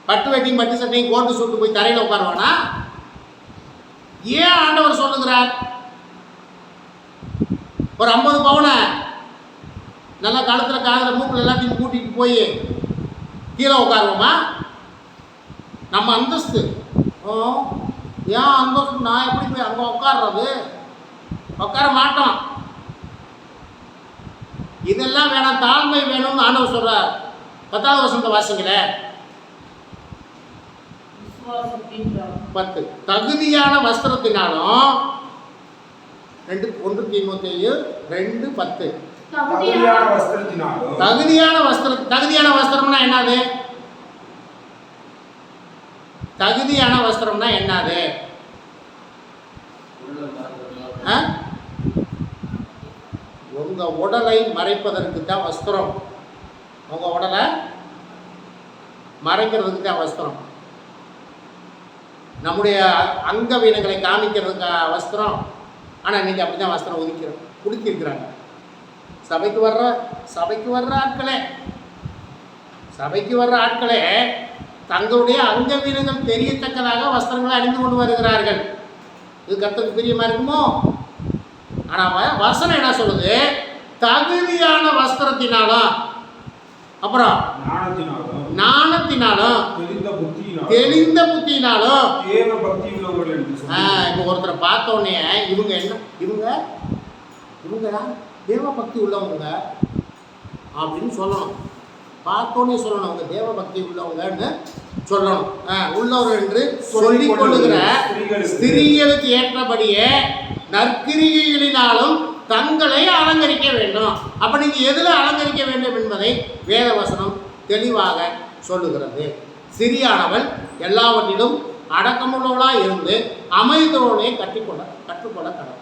பட்டு வெட்டியும் பட்டு சட்டையும் கோட்டு சுட்டு போய் தரையில் உட்காருவானா? ஏன் ஆண்டவர் சொல்லுகிறார்? ஒரு 50 பவுனை நல்லா கழுத்தில் காதில் மூக்கில் எல்லாத்தையும் கூட்டிகிட்டு போய் கீழே உட்காருவோமா? நம்ம அந்தஸ்து. ஏன் அந்தஸ்து? நான் எப்படி போய் அங்கே உட்கார்றது? உட்கார மாட்டோம். இதெல்லாம் வேணாம், தாழ்மை வேணும்னு ஆண்டவர் சொல்றார். 10வது வசனத்தை வாசிங்களே. 10 தகுதியான வஸ்திரத்தினாலும் 1 தீமோத்தேயு 2:10 தகுதியான வஸ்திரம்னா என்னது? தகுதியான வஸ்திரம்னா என்னது? உங்க உடலை மறைப்பதற்கு தான் வஸ்திரம். உங்க உடலை மறைக்கிறதுக்கு தான் வஸ்திரம். நம்முடைய அங்கவீனங்களை காமிக்கிறதுக்கு வஸ்திரம். ஆனால் இன்னைக்கு அப்படி தான் வஸ்திரம் உடுத்திருக்கிறாங்க. சபைக்கு வர்ற ஆட்களே தங்களுடைய அங்கவீனங்கள் தெரியத்தக்கதாக வஸ்திரங்களை அணிந்து கொண்டு வருகிறார்கள். இது கர்த்தருக்கு பிரியமா இருக்குமோ? ஆனால் வசனம் என்ன சொல்லுது? தகுதியான வஸ்திரத்தினாலும், அப்புறம் ஞானத்தினாலும், தெளிந்த புத்தியினாலும். இப்போ ஒருத்தரை பார்த்தோன்னே இவங்க என்ன, இவங்க தேவ பக்தி உள்ளவங்க அப்படின்னு சொல்லணும். பார்த்தோன்னே சொல்லணும், அவங்க தேவ பக்தி உள்ளவங்கன்னு சொல்லணும். உள்ளவர் என்று சொல்லிக் கொள்ளுகிற ஸ்திரீகளுக்கு ஏற்றபடியே நற்கிரிகளினாலும் தங்களை அலங்கரிக்க வேண்டும். அப்போ நீங்கள் எதில் அலங்கரிக்க வேண்டும் என்பதை வேதவசனம் தெளிவாக சொல்லுகிறது. சிறியானவள் எல்லாவற்றிலும் அடக்கமுள்ளவளாக இருந்து அமைதியோடே கற்றுக்கொள்ள கடவுள்.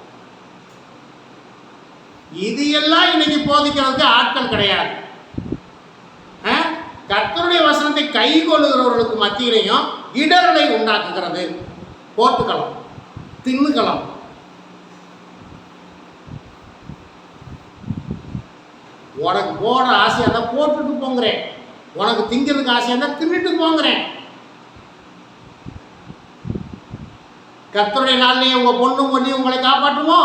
இது எல்லாம் இன்னைக்கு போதிக்கிறதுக்கு ஆட்கள் கிடையாது. கர்த்தருடைய வசனத்தை கை கொள்ளுகிறவர்களுக்கு மத்தியிலையும் இடரலை உண்டாக்குகிறது. போட்டுக்கலாம், தின்னுக்கலாம். உனக்கு போட ஆசையாக இருந்தால் போட்டுட்டு போங்கிறேன், உனக்கு திங்கிறதுக்கு ஆசையாக இருந்தால் தின்னுட்டு போங்கிறேன். கர்த்தருடைய நாளிலே உங்கள் பொண்ணும் பொண்ணையும் உங்களை காப்பாற்றுமோ?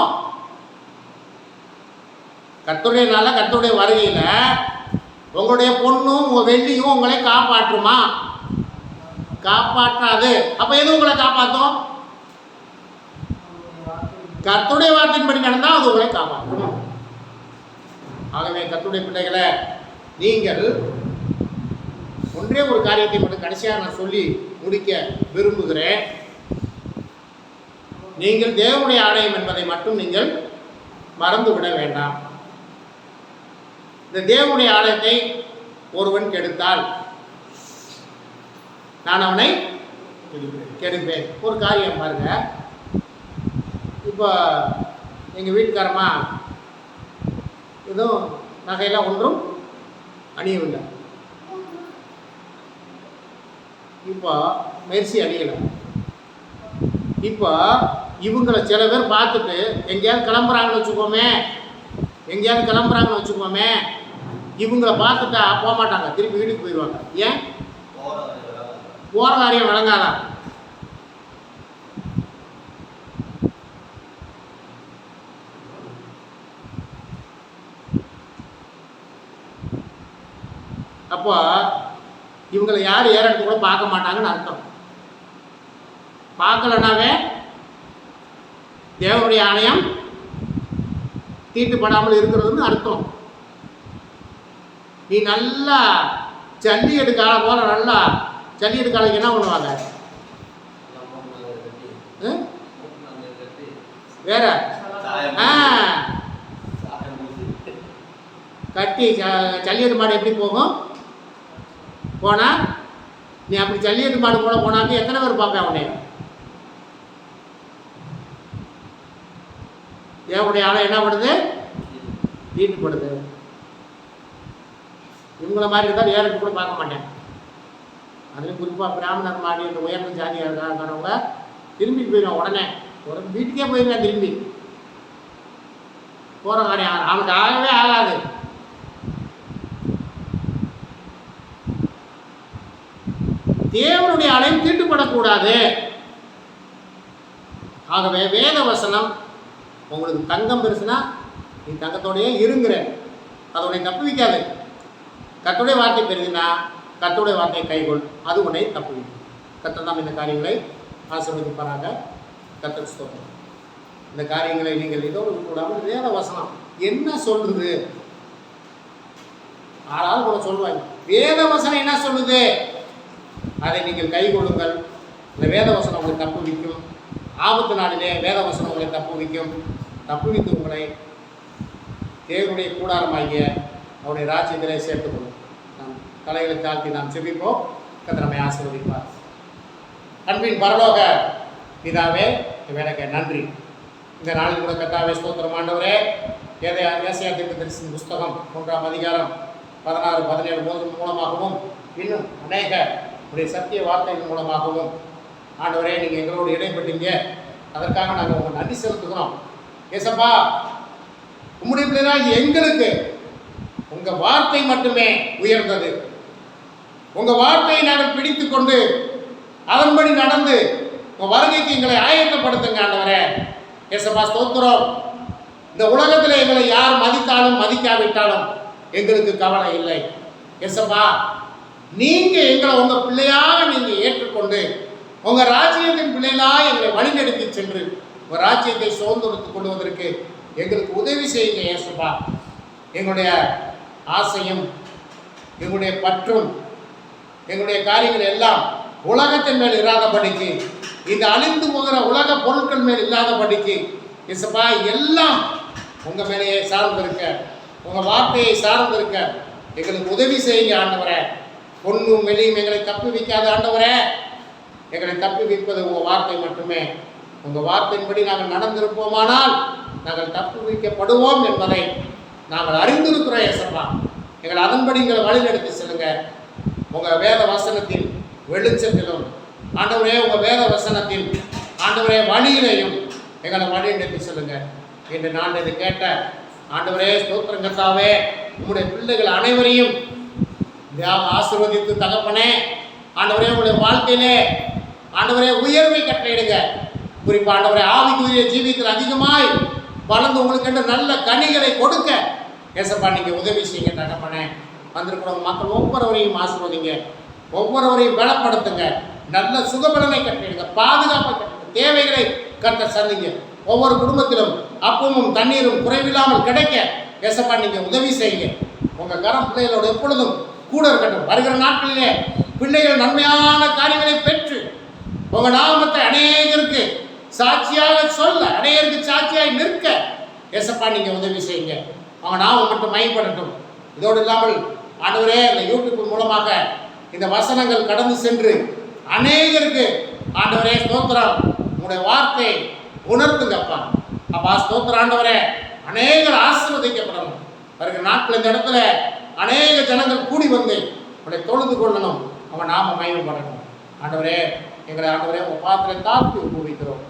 கர்த்தருடைய நாளில், கர்த்தருடைய வருகையில் உங்களுடைய பொண்ணும் உங்கள் வெள்ளியும் உங்களை காப்பாற்றுமா? காப்பாற்றாது. அப்போ எது உங்களை காப்பாற்றும்? கர்த்தருடைய வார்த்தையின்படி நடந்தால் அது உங்களை காப்பாற்றும். ஆகவே கர்த்தருடைய பிள்ளைகளை, நீங்கள் ஒன்றே ஒரு காரியத்தை மட்டும் கடைசியாக நான் சொல்லி முடிக்க விரும்புகிறேன். நீங்கள் தேவனுடைய ஆலயம் என்பதை மட்டும் நீங்கள் மறந்துவிட வேண்டாம். இந்த தேவனுடைய ஆலயத்தை ஒருவன் கெடுத்தால் நான் அவனை கெடுப்பேன். ஒரு காரியம் பாருங்க, இப்போ எங்கள் வீட்டுக்காரமா எதுவும் நகையெல்லாம் ஒன்றும் அணியவில்லை. இப்போ மெர்சி அணியலை. இப்போ இவங்களை சில பேர் பார்த்துட்டு எங்கேயாவது கிளம்புறாங்கன்னு வச்சுக்கோமே, இவங்களை பார்த்துட்டா போக மாட்டாங்க, திருப்பி வீட்டுக்கு போயிடுவாங்க. ஏன்? போகிற காரியம் விளங்காதா? அப்போ இவங்களை யார் ஏறெடுத்து கூட பார்க்க மாட்டாங்கன்னு அர்த்தம். பார்க்கலனாவே தேவனுடைய ஆலயம் தீட்டுப்படாமல் இருக்கிறதுன்னு அர்த்தம். நீ நல்லா ஜல்லிக்கட்டு காலம் போல நல்லா ஜல்லிக்கட்டு காலைக்கு என்ன பண்ணுவாங்க? வேற கட்டி ஜல்லிக்கட்டு மாடு எப்படி போகும்? போனால் நீ அப்படி ஜல்லிக்கட்டு மாடு போல போனாக்க எத்தனை பேர் பார்ப்பேன் அவனே? தேவனுடைய ஆளை என்ன பண்ணுது? தீட்டுப்படுது. இவங்கள மாதிரி இருந்தால் ஏறட்டு கூட பார்க்க மாட்டேன். அதுலேயும் குறிப்பாக பிராமணர் மாதிரி இந்த உயர்ந்த ஜாதியாக இருக்கிறவங்க திரும்பி போயிடுவேன். உடனே வீட்டுக்கே போயிடுவேன் திரும்பி. போகிற காரியம் அவனுக்கு ஆகவே ஆகாது. தேவனுடைய அழைப்பு தீட்டுப்படக்கூடாது. ஆகவே வேத வசனம் உங்களுக்கு தங்கம் பெருசுனா நீ தங்கத்தோடையே இருங்கிற, அது உன்னை தப்பு வைக்காது. கர்த்தருடைய வார்த்தை பெருதுனா கர்த்தருடைய வார்த்தையை கைகொள், அது உன்னை தப்பு வைக்கும். கர்த்தர் தான் இந்த காரியங்களை ஆசீர்வதிப்பாராக. கர்த்தர் ஸ்தோத்திரம். இந்த காரியங்களை நீங்கள் இதோடு விட்டுவிடாமல் வேத வசனம் என்ன சொல்லுது, ஆளாலும் கூட சொல்லுவாங்க, வேத வசனம் என்ன சொல்லுது அதை நீங்கள் கை கொள்ளுங்கள். இந்த வேத வசனம் உங்களை தப்பு வைக்கும். ஆபத்து நாளிலே வேத வசனம் உங்களை தப்பு வைக்கும். தப்பு வைத்து உங்களை தேவனுடைய கூடாரமாகிய அவருடைய ராஜ்யத்திலே சேர்த்துக்கொள்ளும். நாம் தலைகளை தாழ்த்தி நாம் செபிப்போம். கர்த்தர் நம்மை ஆசீர்வதிப்பார். அன்பின் பரலோக பிதாவே, எனக்கு நன்றி. இந்த நாளில் கூட கர்த்தாவே ஸ்தோத்திரம். ஆண்டவரே, ஏசாயா தீர்க்கதரிசியின் புஸ்தகம் 1ஆம் அதிகாரம் 16, 17 மூலமாகவும் இன்னும் அநேக உடைய சத்திய வார்த்தைகள் மூலமாகவும் ஆண்டவரே நீங்கள் எங்களோடு இடைப்பட்டீங்க. அதற்காக நாங்கள் உங்கள் நன்றி செலுத்துகிறோம். ஏசப்பா, உம்முடைய பிள்ளைகளாகிய எங்களுக்கு உங்கள் வார்த்தை மட்டுமே உயர்ந்தது. உங்கள் வார்த்தையை நாங்கள் பிடித்து கொண்டு அதன்படி நடந்து உங்கள் வருகைக்கு எங்களை ஆயத்தப்படுத்துங்க ஆண்டவரே. ஏசப்பா ஸ்தோத்திரம். இந்த உலகத்தில் எங்களை யார் மதித்தாலும் மதிக்காவிட்டாலும் எங்களுக்கு கவலை இல்லை. ஏசப்பா, நீங்கள் எங்களை உங்கள் பிள்ளையாக நீங்கள் ஏற்றுக்கொண்டு உங்கள் ராஜ்யத்தின் பிள்ளைகளாக எங்களை வழிநடத்தி சென்று உங்கள் ராஜ்யத்தை சுதந்திரத்துக் கொள்வதற்கு எங்களுக்கு உதவி செய்யுங்க ஏசப்பா. எங்களுடைய ஆசையும் எங்களுடைய பற்றும் எங்களுடைய காரியங்கள் எல்லாம் உலகத்தின் மேல் இராதபடிக்கு, இந்த அழிந்து போகிற உலக பொருட்கள் மேல் இல்லாதபடிக்கு ஏசப்பா எல்லாம் உங்கள் மேலேயே சார்ந்திருக்க, உங்கள் வார்த்தையை சார்ந்திருக்க எங்களுக்கு உதவி செய்யுங்க ஆண்டவரே. பொண்ணும் வெளியும் எங்களை தப்பி வைக்காத ஆண்டவரே, எங்களை தப்பி வைப்பது உங்கள் வார்த்தை மட்டுமே. உங்கள் வார்த்தையின்படி நாங்கள் நடந்திருப்போமானால் நாங்கள் தப்பி வைக்கப்படுவோம் என்பதை நாங்கள் அறிந்திருக்கிறோம் ஏசப்பா. எங்களை அதன்படி எங்களை வழிநடத்தி செல்லுங்க. உங்கள் வேத வசனத்தின் வெளிச்சத்திலும் ஆண்டவரே, உங்கள் வேத வசனத்தின் ஆண்டவரே வழியிலையும் எங்களை வழிநடத்தி செல்லுங்க. இன்று நான் இதை கேட்ட ஆண்டவரே ஸ்தோத்திரம் கர்த்தாவே, உங்களுடைய பிள்ளைகள் அனைவரையும் ஆசீர்வதித்து தகப்பனே ஆண்டவரே, உங்களுடைய வாழ்க்கையிலே ஆண்டவரே உயர்வை கட்டளையிடுங்க. குறிப்பாக ஆண்டவரே ஆவிக்குரிய ஜீவித்தில் அதிகமாய் வளர்ந்து உங்களுக்கு என்று நல்ல கனிகளை கொடுக்க ஏசப்பா நீங்கள் உதவி செய்யுங்க தகப்பனே. வந்திருக்கிறவங்க மக்கள் ஒவ்வொருவரையும் ஆசீர்வதிங்க, ஒவ்வொருவரையும் பலப்படுத்துங்க, நல்ல சுகபலனை கட்டளையிடுங்க, பாதுகாப்பை கட்டளையிடுங்க, தேவைகளை கட்ட சந்திங்க. ஒவ்வொரு குடும்பத்திலும் அப்பமும் தண்ணீரும் குறைவில்லாமல் கிடைக்க ஏசப்பா நீங்கள் உதவி செய்யுங்க. உங்கள் கரம் பிள்ளைகளோடு எப்பொழுதும் கூட இருக்கட்டும். வருகிற நாட்களிலே பிள்ளைகள் நன்மையான காரியங்களை பெற்று உங்கள் நாமத்தை அநேகருக்கு சாட்சியாக சொல்ல, அநேகருக்கு சாட்சியாக நிற்க ஏசப்பா நீங்கள் உதவி செய்யுங்க. அவங்க நாமம் மட்டும் மையப்படட்டும். இதோடு இல்லாமல் ஆண்டவரே, இந்த யூடியூப் மூலமாக இந்த வசனங்கள் கடந்து சென்று அநேகருக்கு ஆண்டவரே ஸ்தோத்திரம் உங்களுடைய வார்த்தை உணர்த்துங்கப்பா. அப்பா ஸ்தோத்திரம் ஆண்டவரே, அநேகர் ஆசீர்வதிக்கப்படணும். வருகிற நாட்கள் இந்த இடத்துல அநேக ஜனங்கள் கூடி வந்து உங்களை தொழுது கொள்ளணும், அவன் நாம மகிமைப்படணும். ஆண்டவரே, எங்களை ஆண்டவரே உங்கள் பாத்திரை தாழ்த்தி ஒப்புவிக்கிறோம்.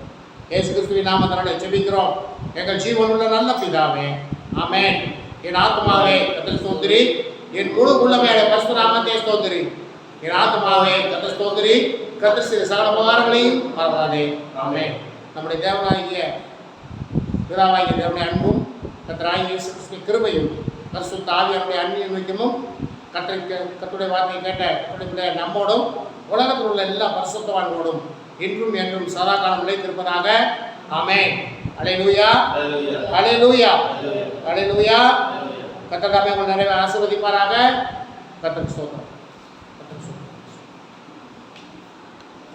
இயேசு கிறிஸ்துவின் நாமத்தினாலே ஜெபிக்கிறோம் எங்கள் ஜீவனுள்ள நல்ல பிதாவே, ஆமென். என் ஆத்மாவே கர்த்தர் ஸ்தோத்திரி, என் முழு உள்ளமே பரிசுத்த நாமத்தை ஸ்தோத்திரி. என் ஆத்மாவே கர்த்தர் ஸ்தோத்திரி, கர்த்தர் செய்த சகல உபகாரங்களையும் மறவாதே, ஆமென். நம்முடைய தேவனாகிய பிதாவாகிய தேவனுடைய அன்பும் கர்த்தராகிய இயேசு கிறிஸ்துவின் கிருபையும் பரிசுத்த ஆவியானவருடைய அந்நியமும் கர்த்தருடைய வார்த்தையை கேட்ட கர்த்தருடைய நம்மோடும் உலகத்தில் உள்ள எல்லா பரிசுத்தவான்களோடும் இன்றும் என்றும் சதா காலம் நிலைத்திருப்பதாக, ஆமென். அல்லேலூயா, அல்லேலூயா, அல்லேலூயா. கர்த்தர் தாமே உங்களை நிறைய ஆசீர்வதிப்பாராக. கர்த்தருக்கு ஸ்தோத்திரம்.